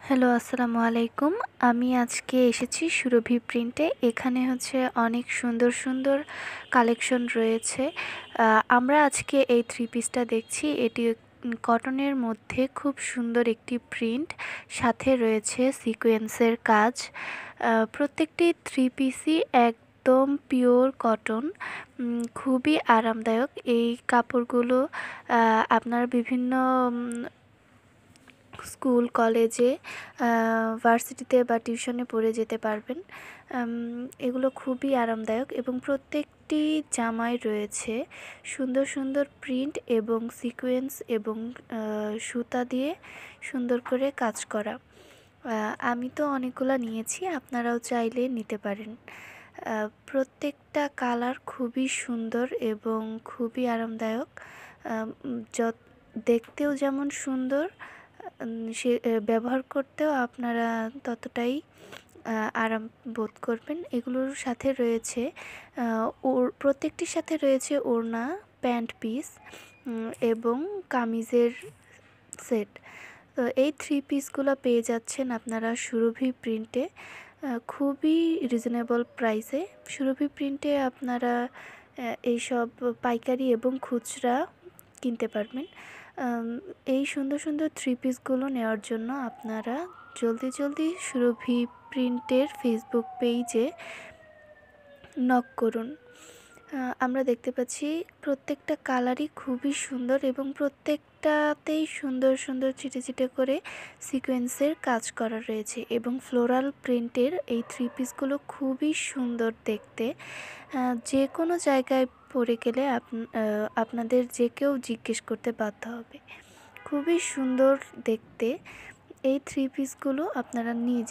Hello, আসসালামু আলাইকুম। আমি আজকে এসেছি সুরভি প্রিন্টে। এখানে হচ্ছে অনেক সুন্দর, সুন্দর কালেকশন রয়েছে। আমরা আজকে এই থ্রি পিসটা দেখছি। এটি কটনের মধ্যে খুব সুন্দর একটি প্রিন্ট, সাথে রয়েছে সিকোয়েন্সের কাজ। প্রত্যেকটি থ্রি পিসই একদম পিওর কটন, খুবই আরামদায়ক। এই কাপড়গুলো আপনার বিভিন্ন স্কুল, কলেজে, ভার্সিটিতে বা টিউশনে পরে যেতে পারবেন। এগুলো খুবই আরামদায়ক এবং প্রত্যেকটি জামায় রয়েছে সুন্দর, সুন্দর প্রিন্ট এবং সিকোয়েন্স এবং সুতা দিয়ে সুন্দর করে কাজ করা। আমি তো অনেকগুলা নিয়েছি, আপনারাও চাইলে নিতে পারেন। প্রত্যেকটা কালার খুবই সুন্দর এবং খুবই আরামদায়ক। যত দেখতেও যেমন সুন্দর, সে ব্যবহার করতেও আপনারা ততটাই আরাম বোধ করবেন। এগুলোর সাথে রয়েছে প্রত্যেকটির সাথে রয়েছে ওড়না, প্যান্ট পিস এবং কামিজের সেট। তো এই থ্রি পিসগুলো পেয়ে যাচ্ছেন আপনারা সুরভি প্রিন্টে খুবই রিজনেবল প্রাইসে। সুরভি প্রিন্টে আপনারা এইসব পাইকারি এবং খুচরা কিনতে পারবেন। এই সুন্দর, সুন্দর থ্রি পিসগুলো নেওয়ার জন্য আপনারা জলদি, জলদি সুরভি প্রিন্টের ফেসবুক পেজে নক করুন। আমরা দেখতে পাচ্ছি প্রত্যেকটা কালারই খুবই সুন্দর এবং প্রত্যেকটাতেই সুন্দর, সুন্দর ছিটে, ছিটে করে সিকোয়েন্সের কাজ করা রয়েছে এবং ফ্লোরাল প্রিন্টের এই থ্রি পিসগুলো খুবই সুন্দর দেখতে। যে কোনো জায়গায় পরে গেলে আপনাদের যে কেউ জিজ্ঞেস করতে বাধ্য হবে। খুবই সুন্দর দেখতে। এই থ্রি পিসগুলো আপনারা নিয়ে